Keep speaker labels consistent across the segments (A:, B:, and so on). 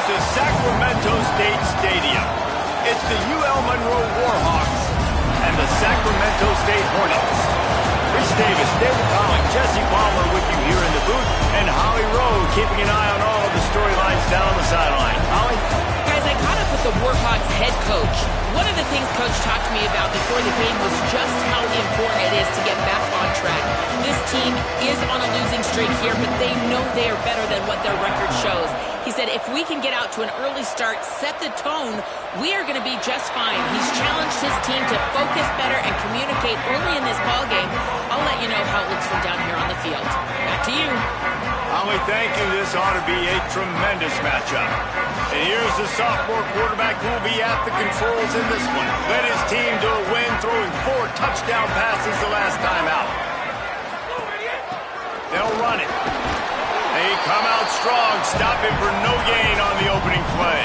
A: to Sacramento State Stadium. It's the UL Monroe Warhawks and the Sacramento State Hornets. Rich Davis, David Pollock, Jesse Palmer with you here in the booth, and Holly Rowe keeping an eye on all of the storylines down on the sideline. Holly?
B: Guys, I caught up with the Warhawks head coach. One of the things Coach talked to me about before the game was just how important it is to get back on track. This team is on a losing streak here, but they know they are better than what their record shows. He said if we can get out to an early start, set the tone, we are going to be just fine. He's challenged his team to focus better and communicate early in this ballgame. I'll let you know how it looks from down here on the field. Back to you.
A: Holly, thank you. This ought to be a tremendous matchup. And here's the sophomore quarterback who will be at the controls in this one. Led his team to a win, throwing 4 touchdown passes the last time out. They'll run it. They come out strong, stopping for no gain on the opening play.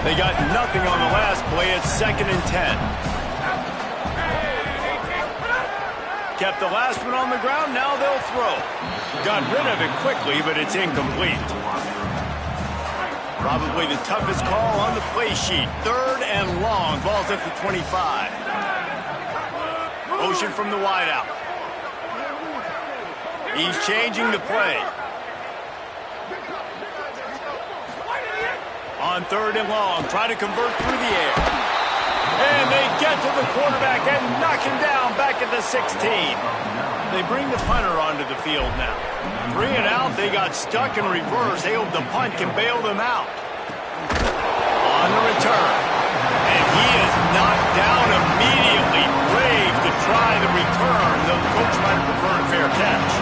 A: They got nothing on the last play. It's 2nd and 10. Kept the last one on the ground, now they'll throw. Got rid of it quickly, but it's incomplete. Probably the toughest call on the play sheet. 3rd and long, ball's at the 25. Motion from the wideout. He's changing the play. On 3rd and long, try to convert through the air. And they get to the quarterback and knock him down back at the 16. They bring the punter onto the field now. 3 and out, they got stuck in reverse. They hope the punt can bail them out. On the return. And he is knocked down immediately. Brave to try the return, though the coach might prefer a fair catch.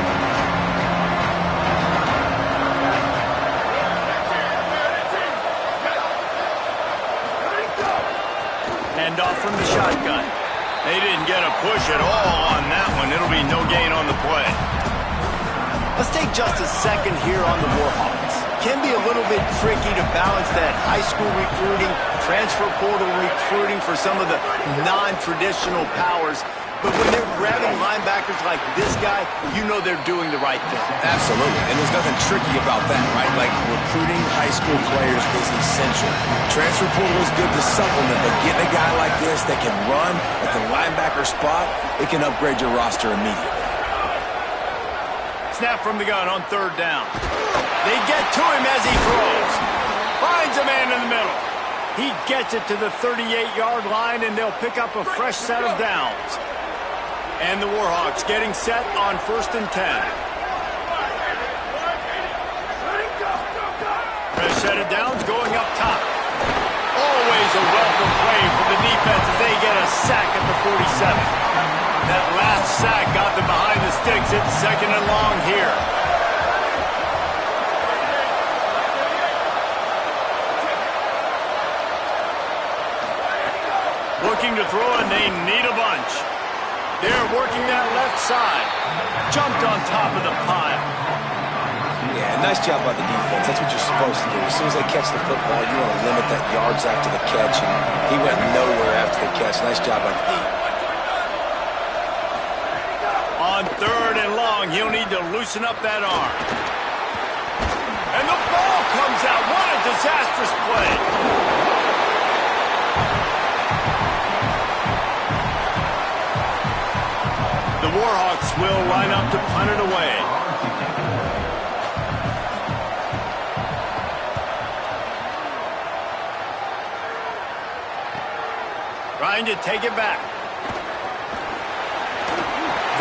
A: Off from the shotgun. They didn't get a push at all on that one. It'll be no gain on the play. Let's take just a second here on the Warhawks. Can be a little bit tricky to balance that high school recruiting, transfer portal recruiting for some of the non-traditional powers. But when they're grabbing linebackers like this guy, you know they're doing the right thing.
C: Absolutely, and there's nothing tricky about that, right? Like, recruiting high school players is essential. Transfer portal is good to supplement, but getting a guy like this that can run at the linebacker spot, it can upgrade your roster immediately.
A: Snap from the gun on 3rd down. They get to him as he throws. Finds a man in the middle. He gets it to the 38-yard line, and they'll pick up a fresh set of downs. And the Warhawks getting set on 1st and 10. Fresh set of downs going up top. Always a welcome play for the defense as they get a sack at the 47. That last sack got them behind the sticks. It's 2nd and long here. Looking to throw, and they need a bunch. They're working that left side. Jumped on top of the pile.
C: Yeah, nice job by the defense. That's what you're supposed to do. As soon as they catch the football, you want to limit that yards after the catch, and he went nowhere after the catch. Nice job by the defense.
A: On 3rd and long, he'll need to loosen up that arm. And the ball comes out. What a disastrous play. The Warhawks will line up to punt it away. Trying to take it back.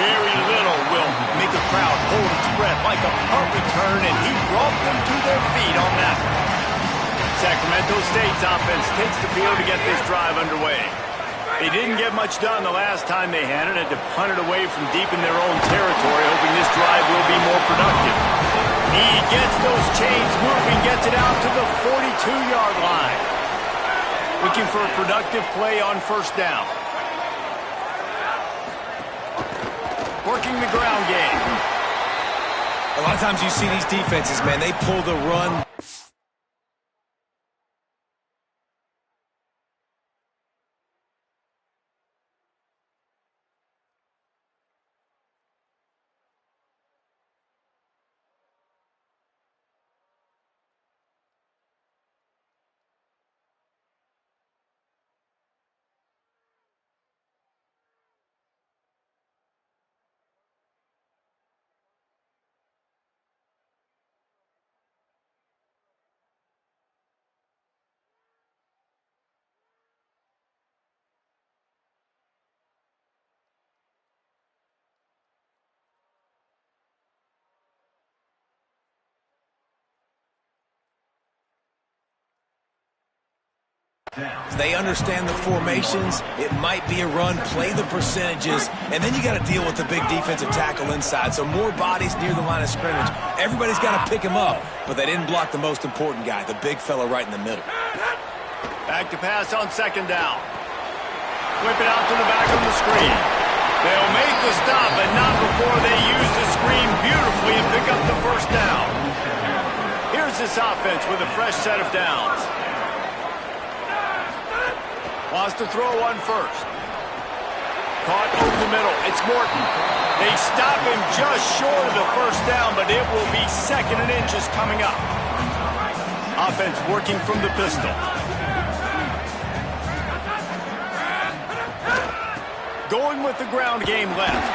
A: Very little will make a crowd hold its breath like a punt return, and he brought them to their feet on that one. Sacramento State's offense takes the field to get this drive underway. They didn't get much done the last time they had it. Had to punt it away from deep in their own territory, hoping this drive will be more productive. He gets those chains moving, gets it out to the 42-yard line. Looking for a productive play on 1st down. Working the ground game.
C: A lot of times you see these defenses, man, they pull the run. They understand the formations. It might be a run, play the percentages, and then you got to deal with the big defensive tackle inside. So more bodies near the line of scrimmage. Everybody's got to pick him up, but they didn't block the most important guy, the big fella right in the middle.
A: Back to pass on second down. Whip it out to the back of the screen. They'll make the stop, but not before they use the screen beautifully and pick up the first down. Here's this offense with a fresh set of downs. Wants to throw one first. Caught over the middle. It's Morton. They stop him just short of the first down, but it will be second and inches coming up. Offense working from the pistol. Going with the ground game left.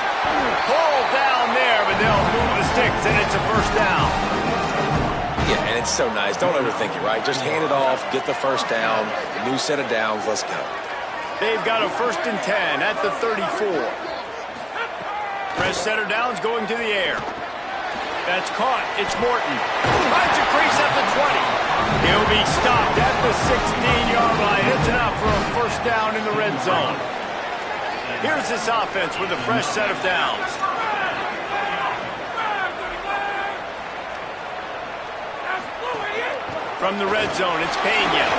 A: Pulled down there, but they'll move the sticks, and it's a first down.
C: Yeah, and it's so nice. Don't overthink it, right? Just hand it off, get the first down, new set of downs, let's go.
A: They've got a 1st and 10 at the 34. Fresh set of downs going to the air. That's caught. It's Morton. Finds a crease at the 20. He'll be stopped at the 16-yard line. It's enough for a first down in the red zone. Here's this offense with a fresh set of downs. From the red zone, it's Pena.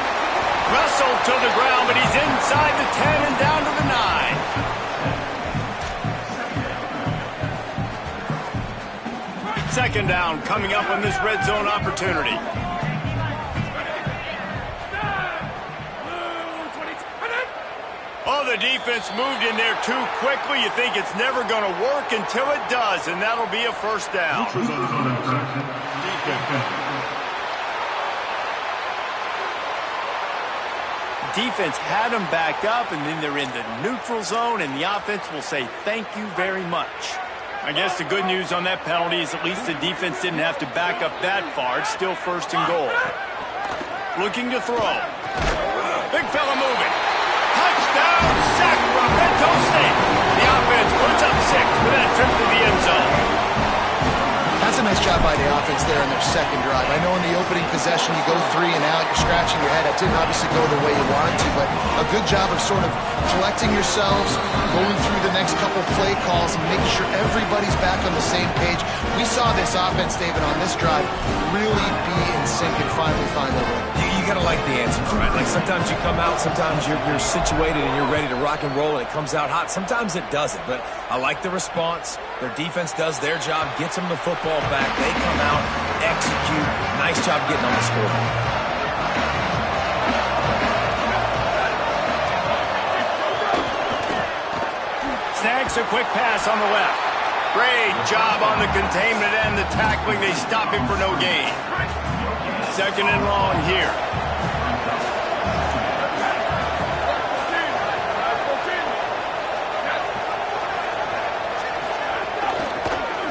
A: Wrestled to the ground, but he's inside the 10 and down to the 9. Second down coming up on this red zone opportunity. Oh, the defense moved in there too quickly. You think it's never going to work until it does, and that'll be a first down. Defense had them backed up, and then they're in the neutral zone, and the offense will say thank you very much. I guess the good news on that penalty is at least the defense didn't have to back up that far. It's still 1st and goal. Looking to throw. Big fella moving. Touchdown, Sacramento State. The offense puts up 6 for that trip to the end zone.
D: That's a nice job by the offense there in their second drive. I know in the opening possession you go 3 and out, you're scratching your head. That didn't obviously go the way you wanted to, but a good job of sort of collecting yourselves, going through the next couple play calls and making sure everybody's back on the same page. We saw this offense, David, on this drive really be in sync and finally find their way.
C: You got to like the answers, right? Like sometimes you come out, sometimes you're situated and you're ready to rock and roll and it comes out hot. Sometimes it doesn't, but I like the response. Their defense does their job, gets them the football back. They come out, execute. Nice job getting on the scoreboard.
A: Snags a quick pass on the left. Great job on the containment and the tackling. They stop him for no gain. Second and long here.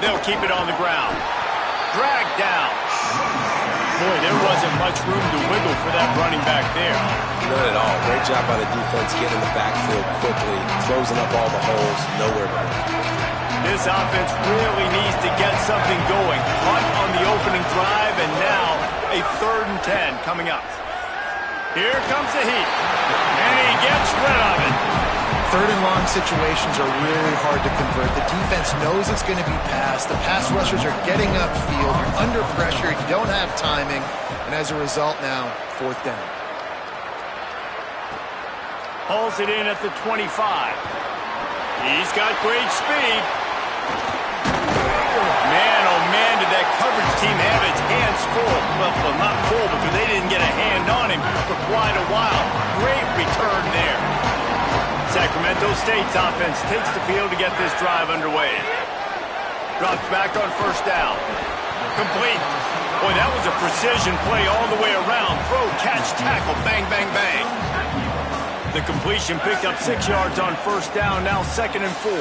A: They'll keep it on the ground. Dragged down. Boy, there wasn't much room to wiggle for that running back there.
C: None at all. Great job by the defense getting in the backfield quickly, closing up all the holes, nowhere to run.
A: This offense really needs to get something going. Punt on the opening drive, and now a 3rd and 10 coming up. Here comes the heat, and he gets rid of it.
D: 3rd and long situations are really hard to convert. The defense knows it's going to be passed. The pass rushers are getting upfield. You're under pressure. You don't have timing. And as a result now, 4th down.
A: Hauls it in at the 25. He's got great speed. Man, oh man, did that coverage team have its hands full. Well, not full because they didn't get a hand on him for quite a while. Great return there. Sacramento State's offense takes the field to get this drive underway. Drops back on 1st down. Complete. Boy, that was a precision play all the way around. Throw, catch, tackle, bang, bang, bang. The completion picked up 6 yards on 1st down, now 2nd and 4.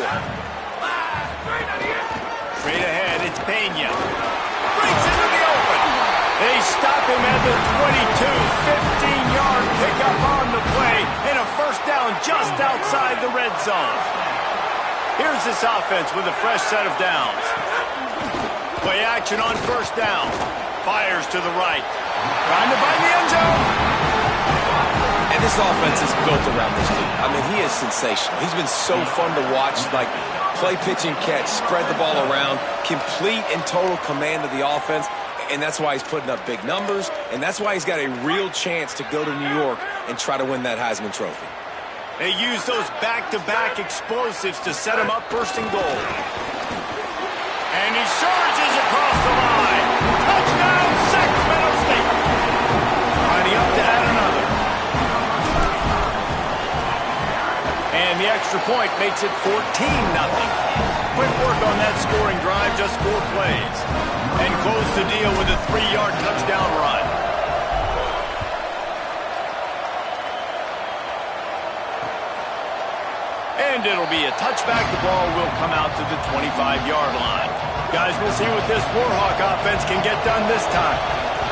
A: Straight ahead, it's Pena. Breaks into the open. They stop him at the 22, 15-yard pickup on the play, and a 1st down just outside the red zone. Here's this offense with a fresh set of downs. Play action on 1st down. Fires to the right. Trying to find the end zone.
C: And This offense is built around this dude. I mean, he is sensational. He's been so fun to watch, like play, pitch, and catch, spread the ball around, complete and total command of the offense, and that's why he's putting up big numbers, and that's why he's got a real chance to go to New York and try to win that Heisman Trophy.
A: They use those back-to-back explosives to set him up first and goal. And he surges across the line. Touchdown, Sacramento State. Lining up to add another. And the extra point makes it 14-0. Quick work on that scoring drive, just 4 plays. And close the deal with a 3-yard touchdown run. And it'll be a touchback. The ball will come out to the 25-yard line. Guys, we'll see what this Warhawk offense can get done this time.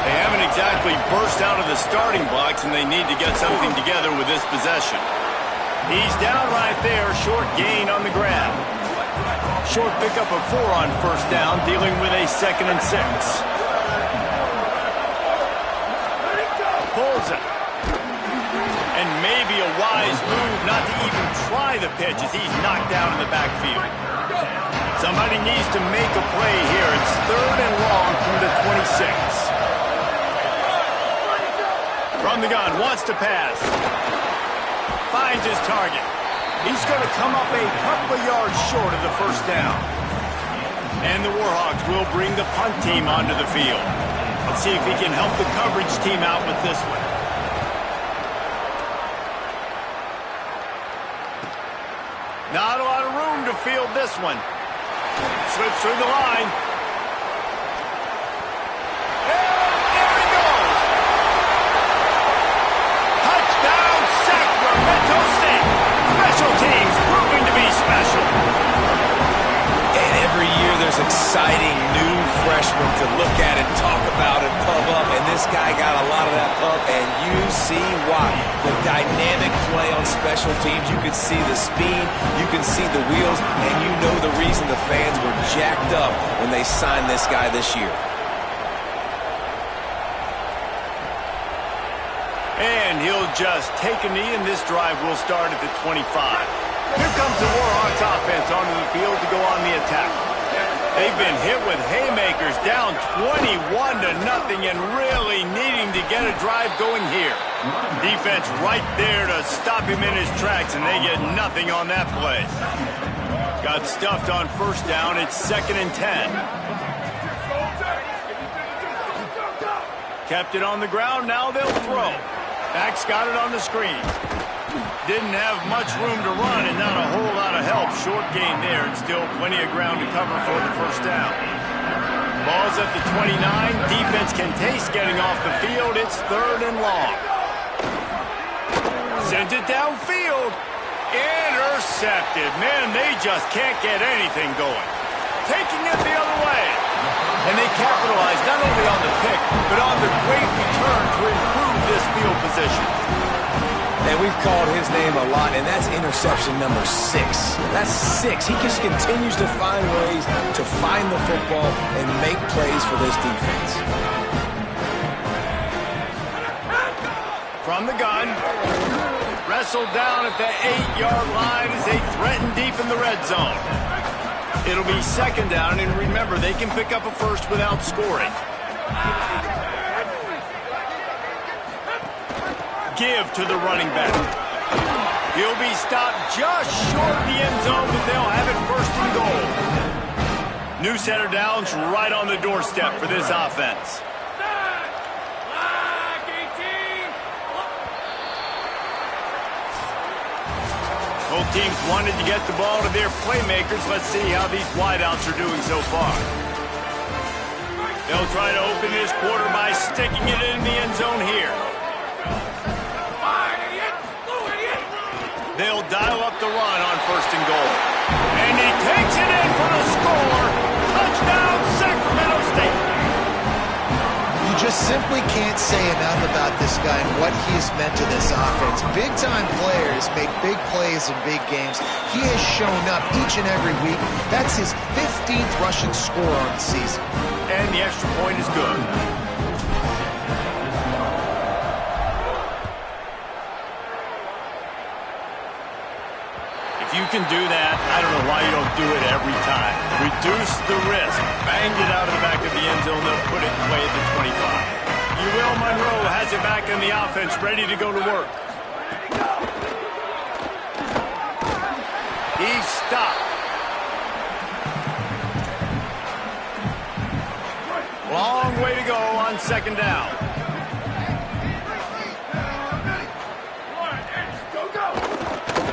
A: They haven't exactly burst out of the starting blocks, and they need to get something together with this possession. He's down right there, short gain on the grab. Short pickup of 4 on first down, dealing with a 2nd and 6. Pulls it. And maybe a wise move not to even try the pitch as he's knocked down in the backfield. Somebody needs to make a play here. It's 3rd and long from the 26. From the gun, wants to pass. Finds his target. He's going to come up a couple of yards short of the first down. And the Warhawks will bring the punt team onto the field. Let's see if he can help the coverage team out with this one. Not a lot of room to field this one. Slips through the line. And there he goes. Touchdown, Sacramento State. Special teams proving to be special.
C: And every year there's exciting new freshmen to look at and talk about and pub up, and this guy got a lot of that pub, and you see why. The dynamic play on special teams, you can see the speed, you can see the wheels, and you know the reason the fans were jacked up when they signed this guy this year.
A: And he'll just take a knee, and this drive will start at the 25. Here comes the Warhawks offense onto the field to go on the attack. They've been hit with haymakers, down 21-0 and really needing to get a drive going here. Defense right there to stop him in his tracks, and they get nothing on that play. Got stuffed on first down. It's 2nd and 10. Kept it on the ground. Now they'll throw. Back's got it on the screen. Didn't have much room to run and not a whole lot of help. Short gain there and still plenty of ground to cover for the first down. Ball's at the 29. Defense can taste getting off the field. It's 3rd and long. Sent it downfield. Intercepted. Man, they just can't get anything going. Taking it the other way. And they capitalize not only on the pick, but on the great return to improve this field position.
C: And we've called his name a lot, and that's interception number 6. That's 6. He just continues to find ways to find the football and make plays for this defense.
A: From the gun. Wrestled down at the 8-yard line as they threaten deep in the red zone. It'll be 2nd down, and remember, they can pick up a first without scoring. Give to the running back. He'll be stopped just short of the end zone, but they'll have it 1st and goal. New center downs right on the doorstep for this offense. Both teams wanted to get the ball to their playmakers. Let's see how these wideouts are doing so far. They'll try to open this quarter by sticking it in the end zone here. They'll dial up the run on 1st and goal. And he takes it in for the score. Touchdown, Sacramento State.
D: You just simply can't say enough about this guy and what he has meant to this offense. Big-time players make big plays in big games. He has shown up each and every week. That's his 15th rushing score on the season.
A: And the extra point is good. you can do that, I don't know why you don't do it every time. Reduce the risk. Banged it out of the back of the end zone. They'll put it away at the 25. UL Monroe has it back in the offense, ready to go to work. He's stopped. Long way to go on second down.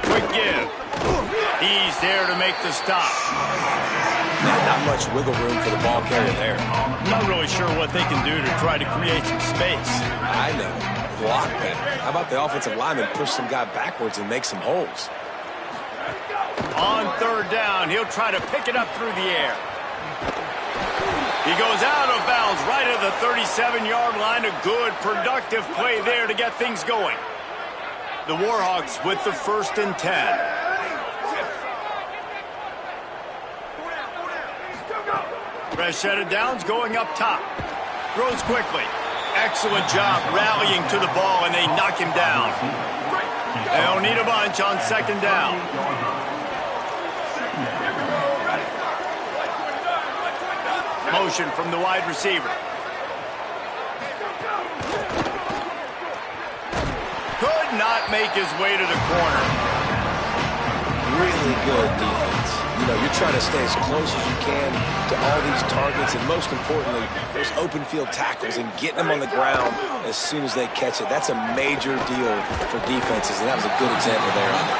A: Quick give. He's there to make the stop.
C: Not much wiggle room for the ball carrier there.
A: Not really sure what they can do to try to create some space.
C: I know. Block better. How about the offensive lineman push some guy backwards and make some holes?
A: On third down, he'll try to pick it up through the air. He goes out of bounds right at the 37-yard line. A good, productive play there to get things going. The Warhawks with the 1st and 10. Fresh set of downs going up top. Throws quickly. Excellent job rallying to the ball, and they knock him down. They'll need a bunch on second down. Motion from the wide receiver. Could not make his way to the corner.
C: Really good defense. You know, you're trying to stay as close as you can to all these targets, and most importantly, those open field tackles and getting them on the ground as soon as they catch it. That's a major deal for defenses, and that was a good example there of it.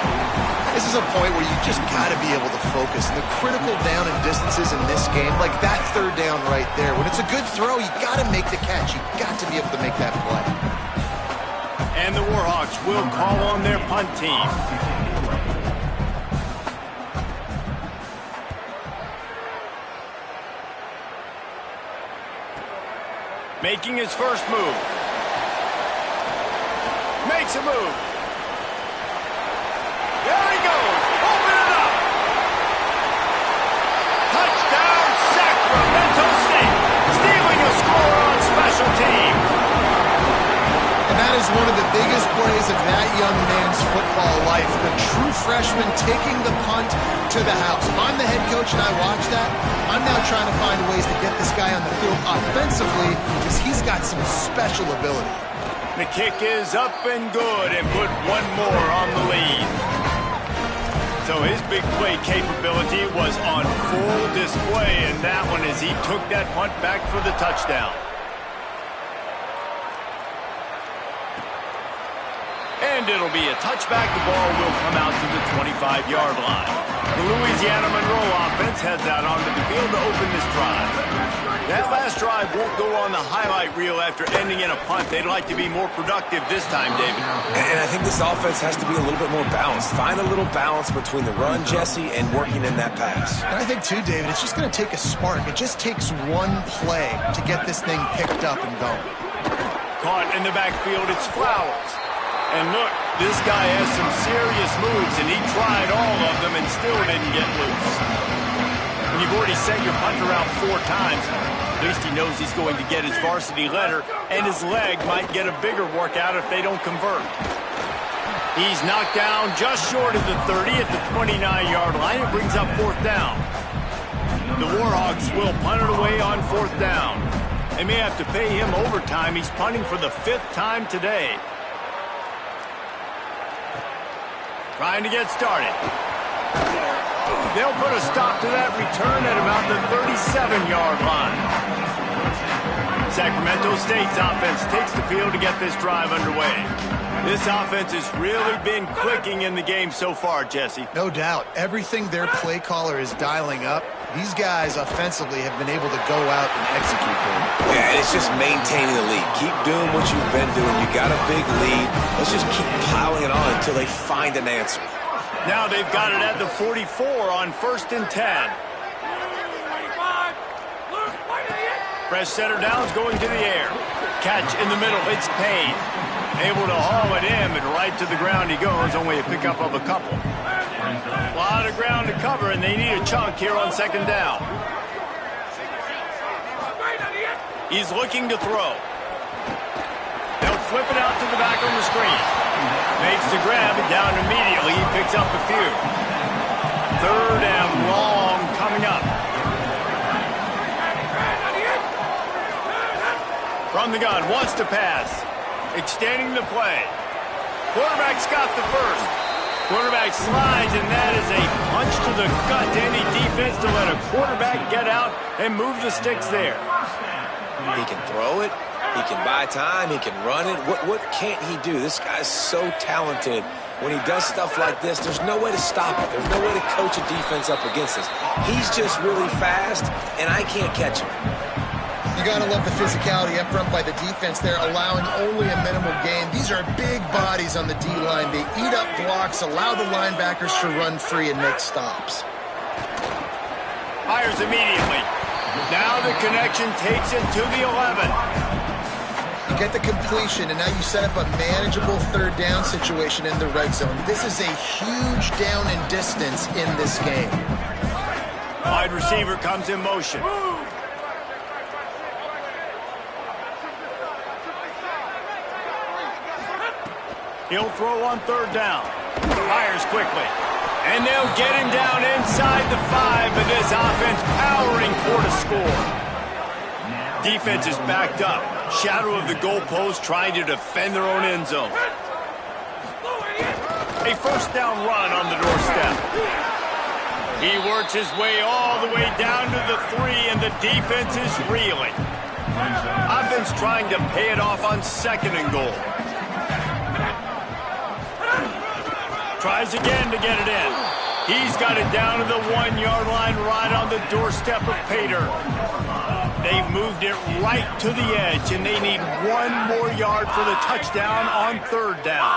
D: This is a point where you just got to be able to focus. The critical down and distances in this game, like that third down right there, when it's a good throw, you got to make the catch. You got to be able to make that play.
A: And the Warhawks will call on their punt team. Making his first move. Makes a move. There he goes. Open it up. Touchdown, Sacramento State. Stealing a score on special teams.
D: And that is one of the biggest plays of that young man's football life. The true freshman taking the punt to the house. If I'm the head coach and I watch that, I'm now trying to find ways to get this guy on the field offensively because he's got some special ability.
A: The kick is up and good and put one more on the lead. So his big play capability was on full display in that one as he took that punt back for the touchdown. And it'll be a touchback. The ball will come out to the 25-yard line. The Louisiana Monroe offense heads out onto the field to open this drive. That last drive won't go on the highlight reel after ending in a punt. They'd like to be more productive this time, David.
C: And I think this offense has to be a little bit more balanced. Find a little balance between the run, Jesse, and working in that pass.
D: And I think, too, David, it's just going to take a spark. It just takes one play to get this thing picked up and going.
A: Caught in the backfield, it's Flowers. And look, this guy has some serious moves, and he tried all of them and still didn't get loose. When you've already sent your punter out 4 times, at least he knows he's going to get his varsity letter, and his leg might get a bigger workout if they don't convert. He's knocked down just short of the 30 at the 29-yard line. It brings up 4th down. The Warhawks will punt it away on 4th down. They may have to pay him overtime. He's punting for the 5th time today. Trying to get started. They'll put a stop to that return at about the 37-yard line. Sacramento State's offense takes the field to get this drive underway. This offense has really been clicking in the game so far, Jesse.
D: No doubt. Everything their play caller is dialing up, these guys offensively have been able to go out and execute them.
C: Yeah, it's just maintaining the lead. Keep doing what you've been doing. You got a big lead. Let's just keep piling it on until they find an answer.
A: Now they've got it at the 44 on 1st and 10. Fresh center downs going to the air. Catch in the middle. It's Payne. Able to haul it in, and right to the ground he goes. Only a pickup of a couple. A lot of ground to cover, and they need a chunk here on 2nd down. He's looking to throw. They'll flip it out to the back on the screen. Makes the grab and down immediately. He picks up a few. Third and long coming up. From the gun, wants to pass. Extending the play. Quarterback's got the first. Quarterback slides, and that is a punch to the gut to any defense to let a quarterback get out and move the sticks there.
C: He can throw it. He can buy time. He can run it. What can't he do? This guy's so talented. When he does stuff like this, there's no way to stop it. There's no way to coach a defense up against this. He's just really fast, and I can't catch him.
D: You got to love the physicality up front by the defense there, allowing only a minimal gain. These are big bodies on the D-line. They eat up blocks, allow the linebackers to run free and make stops.
A: Fires immediately. Now the connection takes it to the 11.
D: You get the completion, and now you set up a manageable third down situation in the red zone. This is a huge down in distance in this game.
A: Wide receiver comes in motion. He'll throw on third down. Fires quickly. And they'll get him down inside the 5, but this offense powering toward a score. Defense is backed up. Shadow of the goalpost trying to defend their own end zone. A first down run on the doorstep. He works his way all the way down to the 3, and the defense is reeling. Offense trying to pay it off on second and goal. Tries again to get it in. He's got it down to the 1-yard line right on the doorstep of Pater. They've moved it right to the edge, and they need 1 more yard for the touchdown on third down.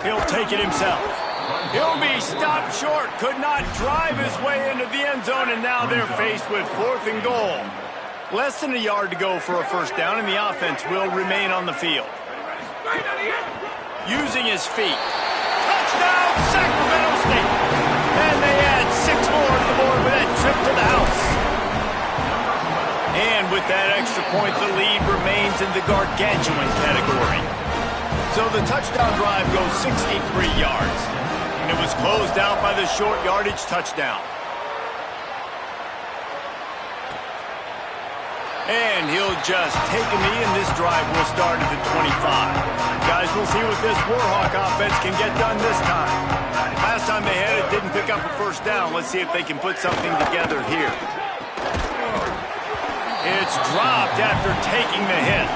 A: He'll take it himself. He'll be stopped short. Could not drive his way into the end zone, and now they're faced with 4th and goal. Less than a yard to go for a first down, and the offense will remain on the field. Using his feet. Touchdown, Sacramento State. And they add 6 more to the board with that trip to the house. And with that extra point, the lead remains in the gargantuan category. So the touchdown drive goes 63 yards. And it was closed out by the short yardage touchdown. And he'll just take a knee, and this drive will start at the 25. Guys, we'll see what this Warhawk offense can get done this time. Last time they had it, didn't pick up a first down. Let's see if they can put something together here. It's dropped after taking the hit.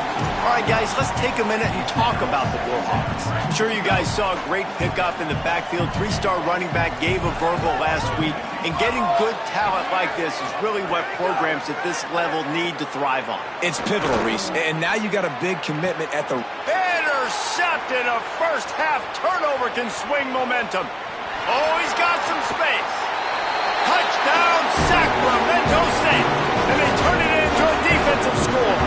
A: All right, guys, let's take a minute and talk about the Warhawks. I'm sure you guys saw a great pickup in the backfield. 3-star running back gave a verbal last week. And getting good talent like this is really what programs at this level need to thrive on.
C: It's pivotal, Reese. And now you got a big commitment at the...
A: Intercepted! A first-half turnover can swing momentum. Oh, he's got some space. Touchdown, Sacramento State. And they turn it into a defensive score.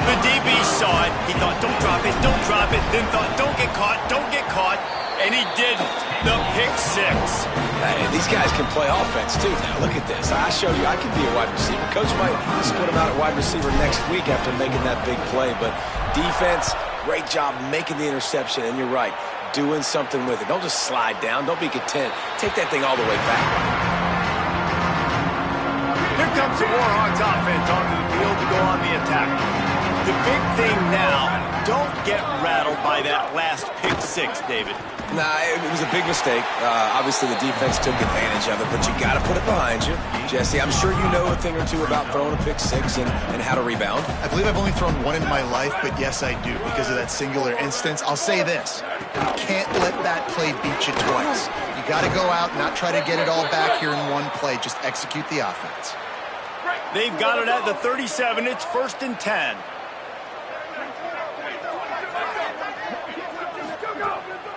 A: The DB saw it. He thought, don't drop it, don't drop it. Then thought, don't get caught, don't get caught. And he did the pick 6.
C: Hey, these guys can play offense, too. Now, look at this. I showed you I can be a wide receiver. Coach might split him out at wide receiver next week after making that big play. But defense, great job making the interception. And you're right, doing something with it. Don't just slide down. Don't be content. Take that thing all the way back.
A: Here comes the Warhawks offense onto the field to go on the attack. The big thing now, don't get rattled by that last pick 6, David.
C: Nah, it was a big mistake. Obviously, the defense took advantage of it, but you got to put it behind you. Jesse, I'm sure you know a thing or two about throwing a pick 6 and how to rebound.
D: I believe I've only thrown 1 in my life, but yes, I do, because of that singular instance. I'll say this. You can't let that play beat you twice. You got to go out, not try to get it all back here in one play. Just execute the offense.
A: They've got it at the 37. It's 1st and 10.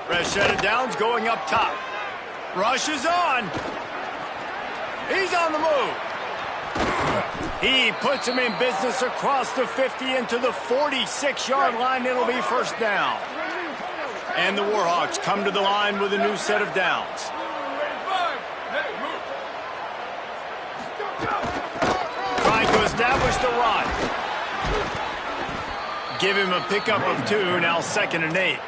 A: Fresh set of downs going up top. Rush is on. He's on the move. He puts him in business across the 50 into the 46-yard line. It'll be first down. And the Warhawks come to the line with a new set of downs. Trying to establish the run. Give him a pickup of 2, now 2nd and 8.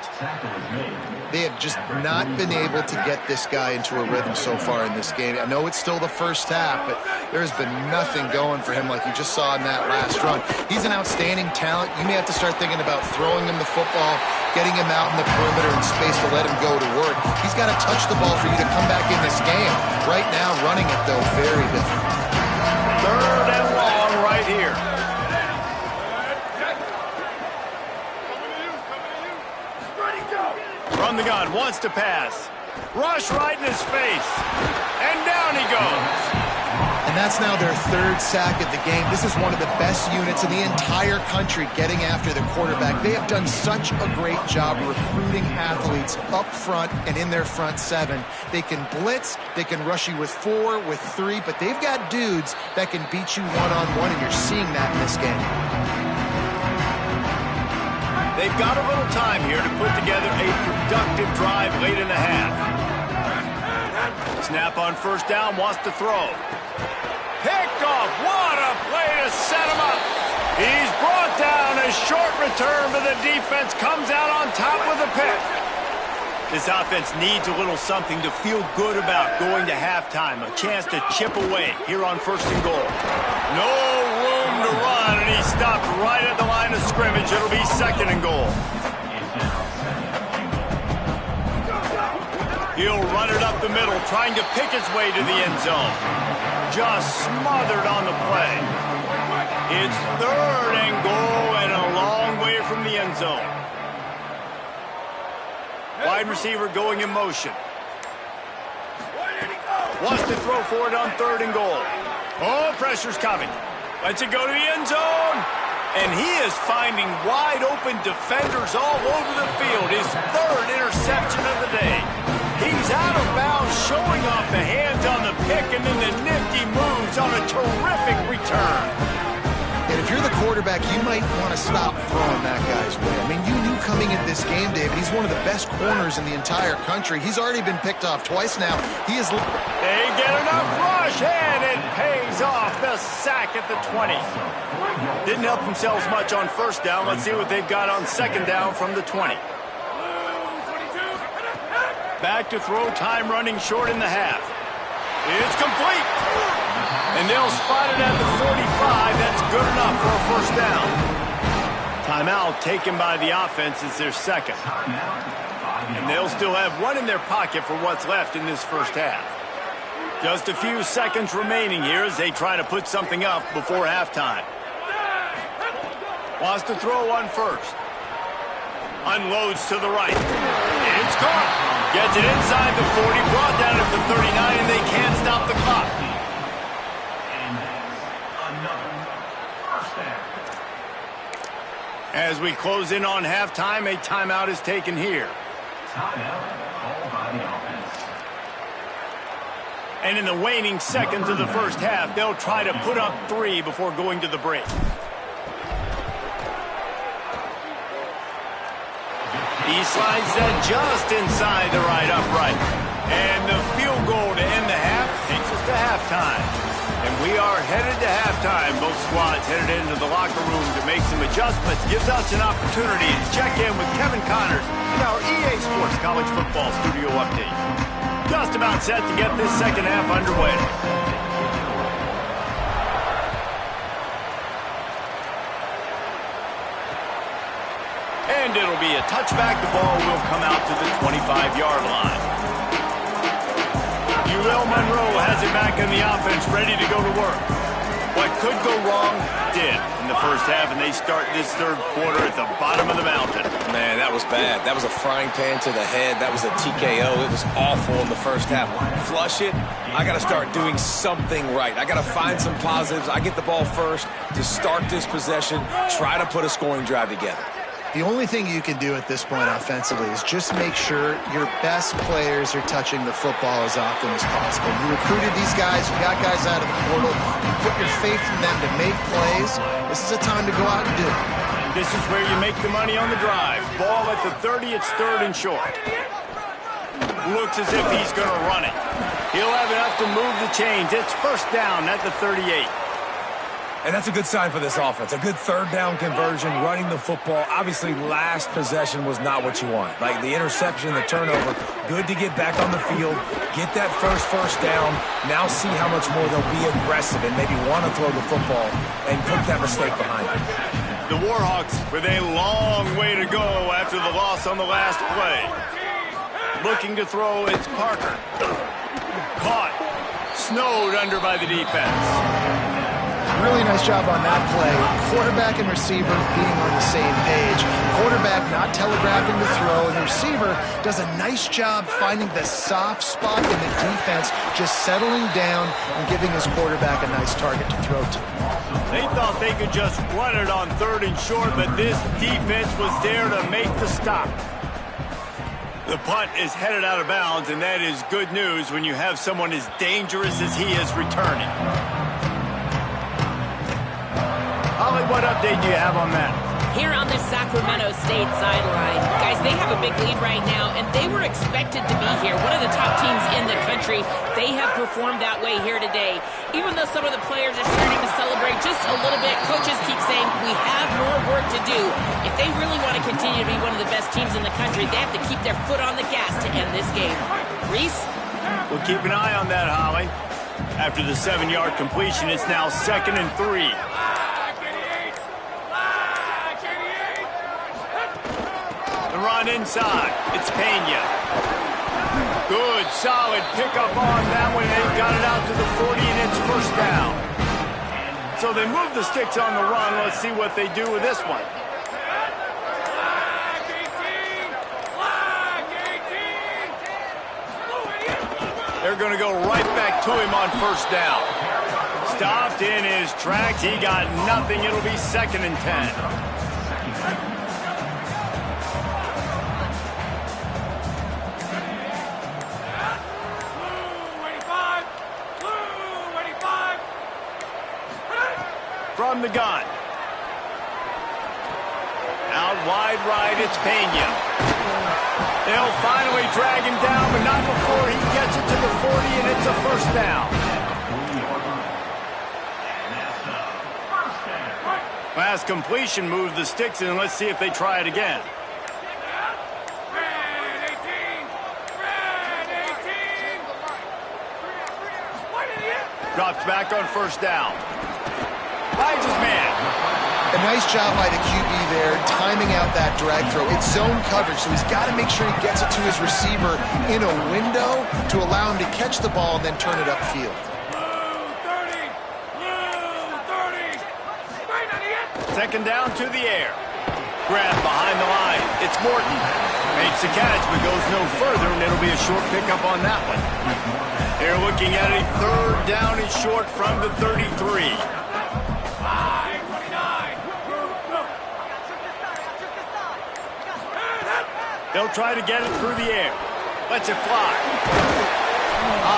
D: They have just not been able to get this guy into a rhythm so far in this game. I know it's still the first half, but there's been nothing going for him like you just saw in that last run. He's an outstanding talent. You may have to start thinking about throwing him the football, getting him out in the perimeter in space to let him go to work. He's got to touch the ball for you to come back in this game. Right now, running it, though, very difficult.
A: 3rd and long right here. From the gun, wants to pass. Rush right in his face. And down he goes.
D: And that's now their 3rd sack of the game. This is one of the best units in the entire country getting after the quarterback. They have done such a great job recruiting athletes up front and in their front 7. They can blitz, they can rush you with 4, with 3, but they've got dudes that can beat you one-on-one, and you're seeing that in this game.
A: They've got a little time here to put together a productive drive late in the half. Snap on 1st down, wants to throw. Picked off. What a play to set him up. He's brought down. A short return, but the defense comes out on top with a pick. This offense needs a little something to feel good about going to halftime. A chance to chip away here on 1st and goal. No room to run, and he stopped right at the line of scrimmage. It'll be 2nd and goal. He'll run it up the middle, trying to pick his way to the end zone. Just smothered on the play. It's 3rd and goal and a long way from the end zone. Wide receiver going in motion. Wants to throw for it on 3rd and goal. Oh, pressure's coming. Lets it go to the end zone. And he is finding wide open defenders all over the field. His 3rd interception of the day. He's out of bounds, showing off the hands on the pick, and then the nifty moves on a terrific return.
D: And if you're the quarterback, you might want to stop throwing that guy's way. I mean, you knew coming into this game, David, he's one of the best corners in the entire country. He's already been picked off twice now. He is...
A: They get enough rush, and it pays off. The sack at the 20. Didn't help themselves much on 1st down. Let's see what they've got on 2nd down from the 20. Back to throw, time running short in the half. It's complete. And they'll spot it at the 45. That's good enough for a 1st down. Timeout taken by the offense is their 2nd. And they'll still have 1 in their pocket for what's left in this 1st half. Just a few seconds remaining here as they try to put something up before halftime. Wants to throw on 1st. Unloads to the right. It's caught. Gets it inside the 40, brought down at the 39, and they can't stop the clock. As we close in on halftime, a timeout is taken here. Timeout called by the offense. And in the waning seconds of the 1st half, they'll try to put up 3 before going to the break. He slides that just inside the right upright. And the field goal to end the half takes us to halftime. And we are headed to halftime. Both squads headed into the locker room to make some adjustments. Gives us an opportunity to check in with Kevin Connors in our EA Sports College Football Studio Update. Just about set to get this 2nd half underway. And it'll be a touchback. The ball will come out to the 25-yard line. UL Monroe has it back in the offense, ready to go to work. What could go wrong did in the 1st half, and they start this 3rd quarter at the bottom of the mountain.
C: Man, that was bad. That was a frying pan to the head. That was a TKO. It was awful in the 1st half. Flush it. I got to start doing something right. I got to find some positives. I get the ball first to start this possession, try to put a scoring drive together.
D: The only thing you can do at this point offensively is just make sure your best players are touching the football as often as possible. You recruited these guys, you got guys out of the portal, you put your faith in them to make plays. This is a time to go out and do it.
A: This is where you make the money on the drive. Ball at the 30, it's 3rd and short. Looks as if he's going to run it. He'll have enough to move the chains. It's 1st down at the 38.
C: And that's a good sign for this offense. A good third down conversion, running the football. Obviously, last possession was not what you want. Like the interception, the turnover, good to get back on the field, get that first down. Now see how much more they'll be aggressive and maybe want to throw the football and put that mistake behind them.
A: The Warhawks with a long way to go after the loss on the last play. Looking to throw, it's Parker. Caught. Snowed under by the defense.
D: Really nice job on that play. Quarterback and receiver being on the same page. Quarterback not telegraphing the throw, and the receiver does a nice job finding the soft spot in the defense, just settling down and giving his quarterback a nice target to throw to.
A: They thought they could just run it on 3rd and short, but this defense was there to make the stop. The punt is headed out of bounds, and that is good news when you have someone as dangerous as he is returning. Holly, what update do you have on that?
B: Here on the Sacramento State sideline, guys, they have a big lead right now, and they were expected to be here. One of the top teams in the country. They have performed that way here today. Even though some of the players are starting to celebrate just a little bit, coaches keep saying we have more work to do. If they really want to continue to be one of the best teams in the country, they have to keep their foot on the gas to end this game. Reese?
A: We'll keep an eye on that, Holly. After the 7-yard completion, it's now 2nd and 3. Run inside. It's Pena. Good, solid pickup on that one. They've got it out to the 40, and it's 1st down. So they move the sticks on the run. Let's see what they do with this one. They're going to go right back to him on 1st down. Stopped in his tracks. He got nothing. It'll be 2nd and 10. From the gun. Out wide right, it's Pena. They'll finally drag him down, but not before he gets it to the 40, and it's a 1st down. Last completion moved the sticks in. Let's see if they try it again. Drops back on 1st down. Finds his man.
D: A nice job by the QB there, timing out that drag throw. It's zone coverage, so he's got to make sure he gets it to his receiver in a window to allow him to catch the ball and then turn it upfield.
A: 2nd down to the air. Grab behind the line. It's Morton. Makes the catch, but goes no further, and it'll be a short pickup on that one. They're looking at a 3rd down and short from the 33. They'll try to get it through the air. Lets it fly.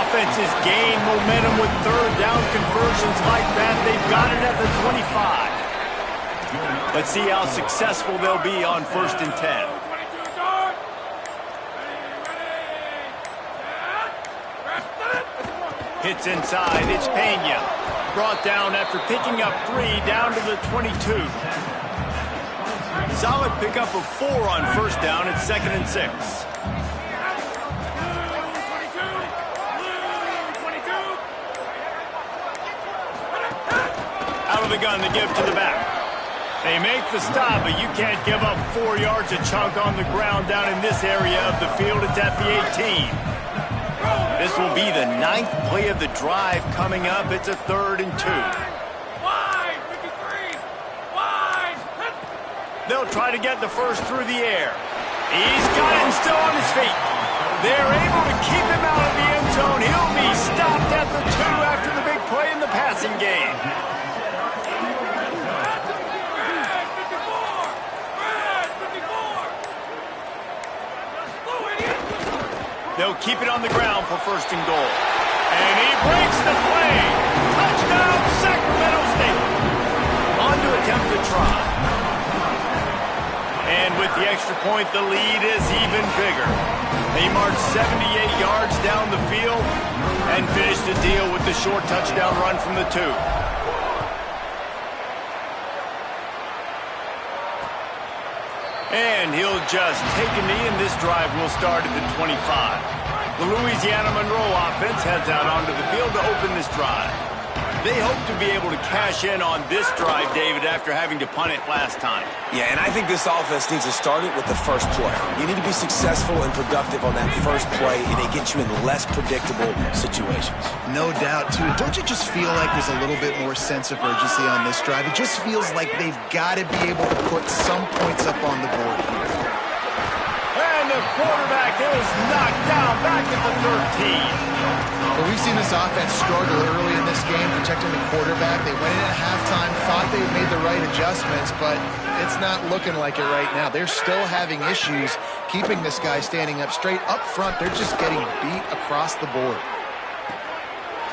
A: Offenses gain momentum with 3rd down conversions like that. They've got it at the 25. Let's see how successful they'll be on 1st and 10. Hits inside. It's Pena. Brought down after picking up 3 down to the 22. Solid pickup of 4 on 1st down. It's 2nd and 6. Out of the gun to give to the back. They make the stop, but you can't give up 4 yards a chunk on the ground down in this area of the field. It's at the 18. This will be the 9th play of the drive coming up. It's a 3rd and 2. They'll try to get the first through the air. He's got it and still on his feet. They're able to keep him out of the end zone. He'll be stopped at the 2 after the big play in the passing game. They'll keep it on the ground for 1st and goal. And he breaks the play. Touchdown, Sacramento State. On to attempt to try. And with the extra point, the lead is even bigger. They march 78 yards down the field and finish the deal with the short touchdown run from the 2. And he'll just take a knee, and this drive will start at the 25. The Louisiana Monroe offense heads out onto the field to open this drive. They hope to be able to cash in on this drive, David, after having to punt it last time.
C: Yeah, and I think this offense needs to start it with the first play. You need to be successful and productive on that first play, and it gets you in less predictable situations.
D: No doubt, too. Don't you just feel like there's a little bit more sense of urgency on this drive? It just feels like they've got to be able to put some points up on the board here.
A: And the quarterback is knocked down back at the 13.
D: Well, we've seen this offense struggle early in this game, protecting the quarterback. They went in at halftime, thought they made the right adjustments, but it's not looking like it right now. They're still having issues keeping this guy standing up straight. Up front, they're just getting beat across the board.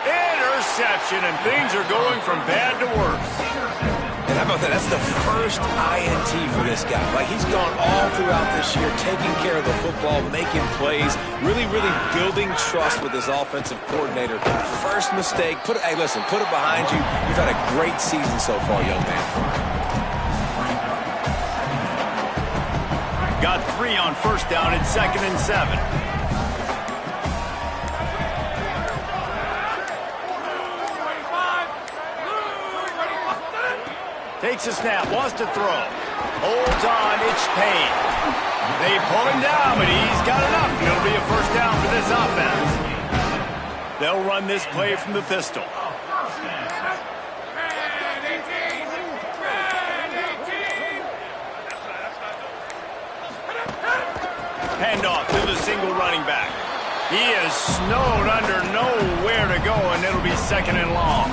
A: Interception, and things are going from bad to worse.
C: And how about that? That's the first INT for this guy. Like, he's gone all throughout this year, taking care of the football, making plays, really building trust with his offensive coordinator. First mistake. Hey, listen, put it behind you. You've had a great season so far, young man.
A: Got 3 on first down at 2nd and 7. Takes a snap, wants to throw. Holds on, it's Payne. They pull him down, but he's got enough. It'll be a first down for this offense. They'll run this play from the pistol. Handoff to the single running back. He is snowed under, nowhere to go, and it'll be 2nd and long.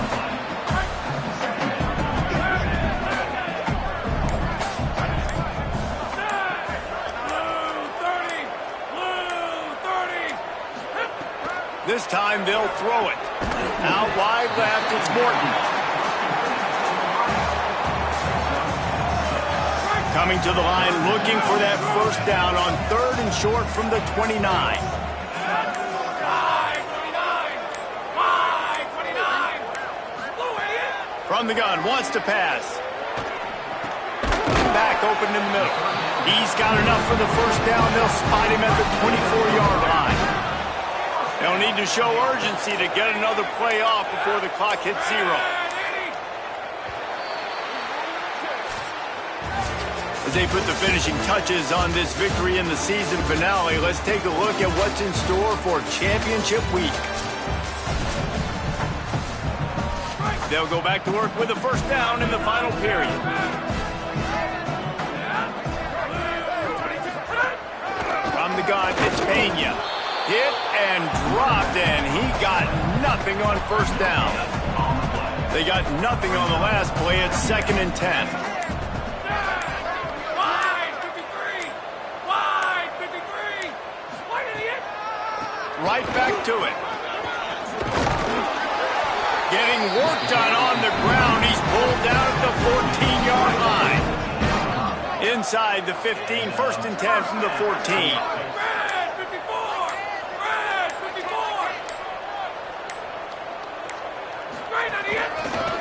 A: This time they'll throw it. Out wide left, it's Morton. Coming to the line, looking for that first down on 3rd and short from the 29. From the gun, wants to pass. Back open in the middle. He's got enough for the first down. They'll spot him at the 24-yard line. They'll need to show urgency to get another play off before the clock hits 0. As they put the finishing touches on this victory in the season finale, let's take a look at what's in store for championship week. They'll go back to work with a first down in the final period. From the gun, it's Pena. Hit and dropped, and he got nothing on first down. They got nothing on the last play. It's 2nd and 10. Right back to it. Getting work done on the ground. He's pulled down at the 14-yard line. Inside the 15, 1st and 10 from the 14.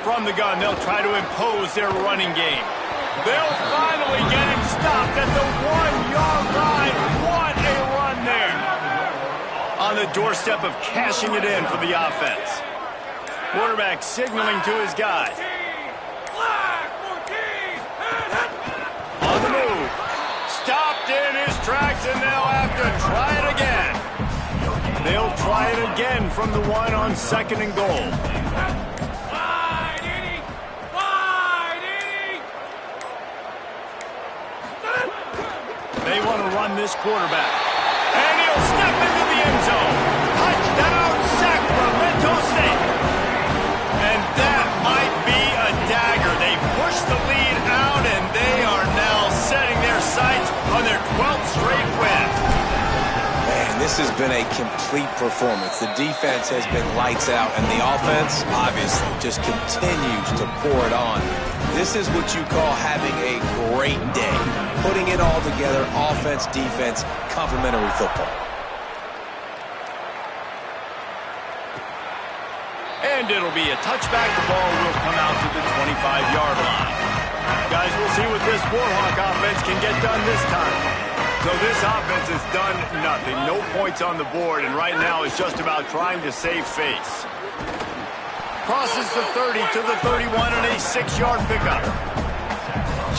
A: From the gun, they'll try to impose their running game. They'll finally get him stopped at the 1-yard line. What a run there. On the doorstep of cashing it in for the offense. Quarterback signaling to his guy. On the move. Stopped in his tracks, and they'll have to try it again. They'll try it again from the 1 on 2nd and goal. They want to run this quarterback. And he'll step into the end zone. Touchdown, Sacramento State. And that might be a dagger. They push the lead out, and they are now setting their sights on their 12th straight win.
C: Man, this has been a complete performance. The defense has been lights out, and the offense, obviously, just continues to pour it on. This is what you call having a great day. Putting it all together, offense, defense, complementary football.
A: And it'll be a touchback. The ball will come out to the 25-yard line. Guys, we'll see what this Warhawk offense can get done this time. So this offense has done nothing. No points on the board, and right now it's just about trying to save face. Crosses the 30 to the 31 and a 6-yard pickup.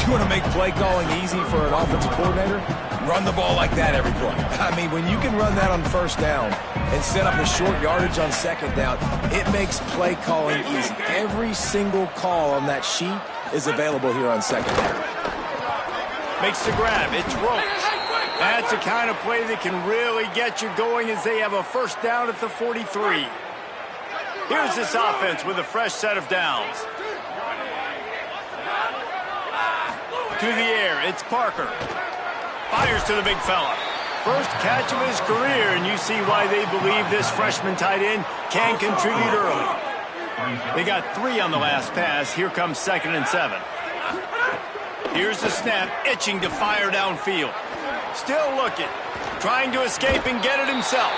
C: You want to make play calling easy for an offensive coordinator? Run the ball like that every play. I mean, when you can run that on first down and set up a short yardage on second down, it makes play calling easy. Every single call on that sheet is available here on second down.
A: Makes the grab. It's Roach. That's the kind of play that can really get you going as they have a first down at the 43. Here's this offense with a fresh set of downs. To the air, it's Parker. Fires to the big fella. First catch of his career, and you see why they believe this freshman tight end can contribute early. They got 3 on the last pass. Here comes 2nd and 7. Here's the snap, itching to fire downfield. Still looking, trying to escape and get it himself.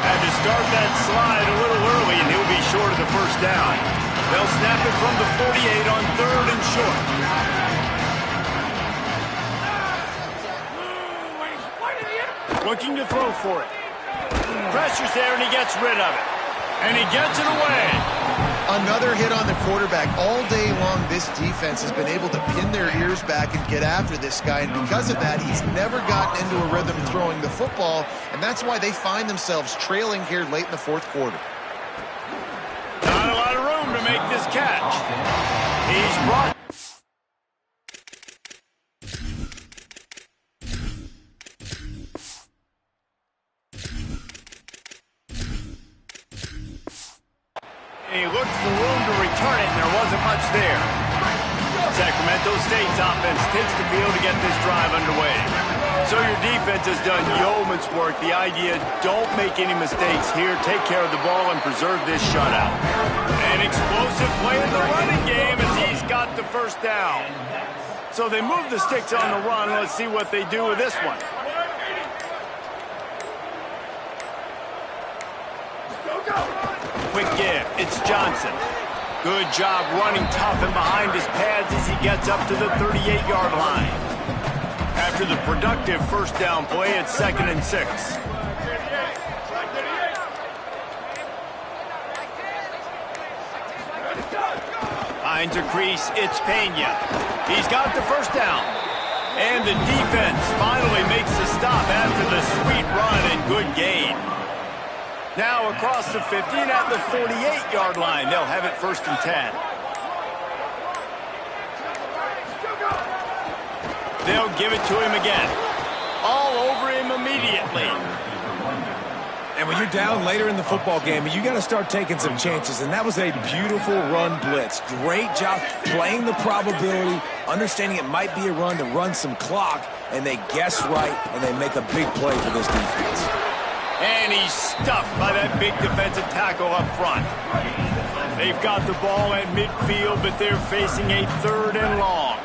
A: Had to start that slide a little early, and he'll be short of the first down. They'll snap it from the 48 on 3rd and short. Looking to throw for it. Pressure's there, and he gets rid of it. And he gets it away.
D: Another hit on the quarterback. All day long, this defense has been able to pin their ears back and get after this guy, and because of that, he's never gotten into a rhythm throwing the football, and that's why they find themselves trailing here late in the 4th quarter.
A: Not a lot of room to make this catch. He's brought... He looked for room to return it, and there wasn't much there. Sacramento State's offense takes the field to get this drive underway. So your defense has done yeoman's work. The idea, don't make any mistakes here. Take care of the ball and preserve this shutout. An explosive play in the running game as he's got the first down. So they move the sticks on the run. Let's see what they do with this one. Quick give. It's Johnson. Good job running tough and behind his pads as he gets up to the 38-yard line. After the productive first down play, it's 2nd and 6. Finds a crease. It's Pena. He's got the first down. And the defense finally makes the stop after the sweet run and good gain. Now across the 50 and at the 48-yard line. They'll have it 1st and 10. They'll give it to him again. All over him immediately.
C: And when you're down later in the football game, you got to start taking some chances, and that was a beautiful run blitz. Great job playing the probability, understanding it might be a run to run some clock, and they guess right, and they make a big play for this defense.
A: And he's stuffed by that big defensive tackle up front. They've got the ball at midfield, but they're facing a 3rd and long.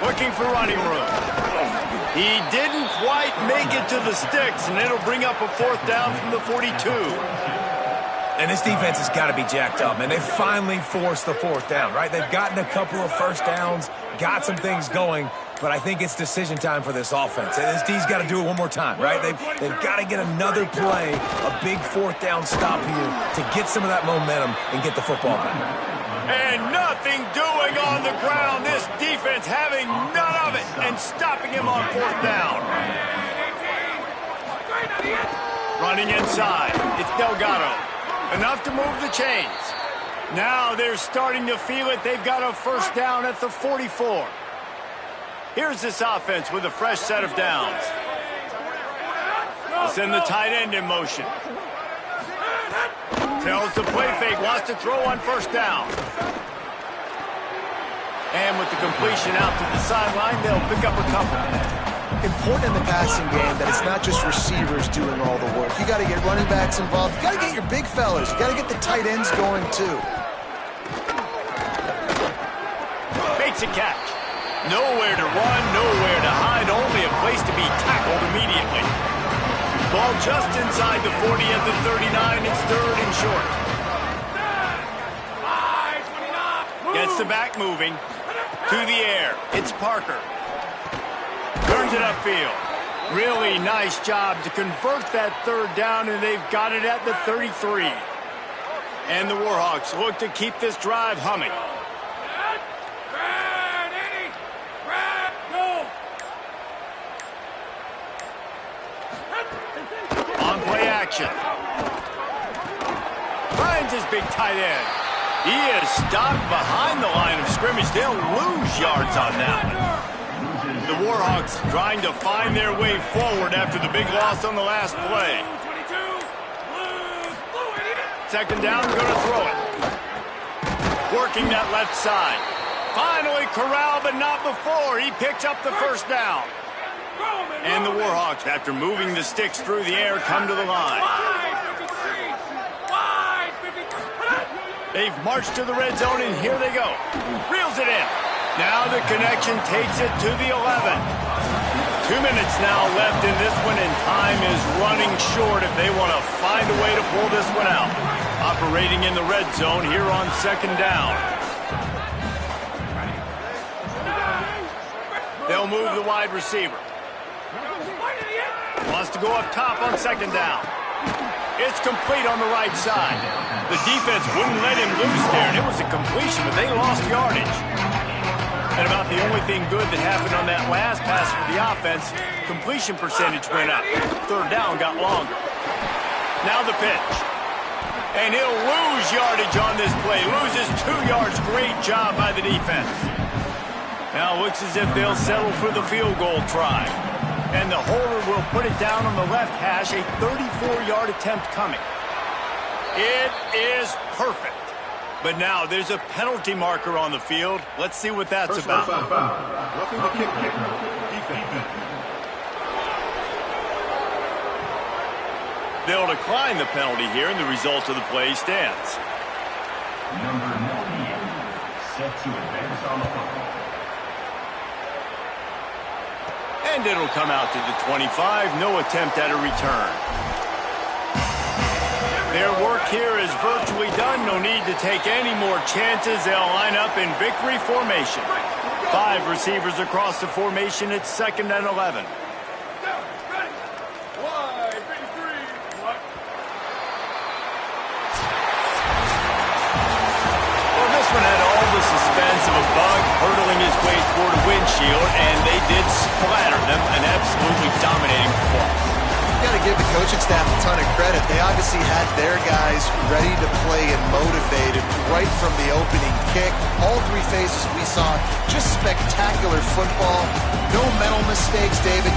A: Looking for running room. He didn't quite make it to the sticks, and it'll bring up a 4th down from the 42.
C: And this defense has got to be jacked up, man. They finally forced the 4th down, right? They've gotten a couple of first downs, got some things going, but I think it's decision time for this offense. And this D's got to do it one more time, right? They've got to get another play, a big 4th down stop here to get some of that momentum and get the football back.
A: And nothing doing on the ground. This defense having none of it and stopping him on 4th down. Running inside. It's Delgado. Enough to move the chains. Now they're starting to feel it. They've got a first down at the 44. Here's this offense with a fresh set of downs. They'll send the tight end in motion. Tells the play fake, wants to throw on first down. And with the completion out to the sideline, they'll pick up a couple.
D: Important in the passing game that it's not just receivers doing all the work. You got to get running backs involved. You got to get your big fellas. You got to get the tight ends going too.
A: Makes a catch. Nowhere to run, nowhere to hide, only a place to be tackled immediately. Ball just inside the 40 at the 39. It's third and short. Gets the back moving. To the air. It's Parker. Turns it upfield. Really nice job to convert that third down, and they've got it at the 33. And the Warhawks look to keep this drive humming. On play action. Finds his big tight end. He is stopped behind the line of scrimmage. They'll lose yards on that one. The Warhawks trying to find their way forward after the big loss on the last play. Second down, going to throw it. Working that left side. Finally corralled, but not before. He picks up the first down. And the Warhawks, after moving the sticks through the air, come to the line. They've marched to the red zone, and here they go. Reels it in. Now the connection takes it to the 11. 2 minutes now left in this one, and time is running short if they want to find a way to pull this one out. Operating in the red zone here on second down. They'll move the wide receiver. Wants to go up top on second down. It's complete on the right side. The defense wouldn't let him loose there, and it was a completion, but they lost yardage. And about the only thing good that happened on that last pass for the offense, completion percentage went up. Third down got longer. Now the pitch. And he'll lose yardage on this play. Loses 2 yards. Great job by the defense. Now it looks as if they'll settle for the field goal try. And the holder will put it down on the left hash. A 34-yard attempt coming. It is perfect. But now there's a penalty marker on the field. Let's see what that's about.
E: Roughing the kick kicker. Defense.
A: They'll decline the penalty here, and the result of the play stands.
E: Number 98, set to advance on the football.
A: And it'll come out to the 25. No attempt at a return. Their work here is virtually done. No need to take any more chances. They'll line up in victory formation. 5 receivers across the formation. It's second and 11. Well, this one had all the suspense of a bug hurtling his way toward a windshield, and they did splatter them. An absolutely dominating performance.
D: You got to give the coaching staff a ton of credit. They obviously had their guys ready to play and motivated right from the opening kick. All 3 phases we saw just spectacular football. No mental mistakes, David.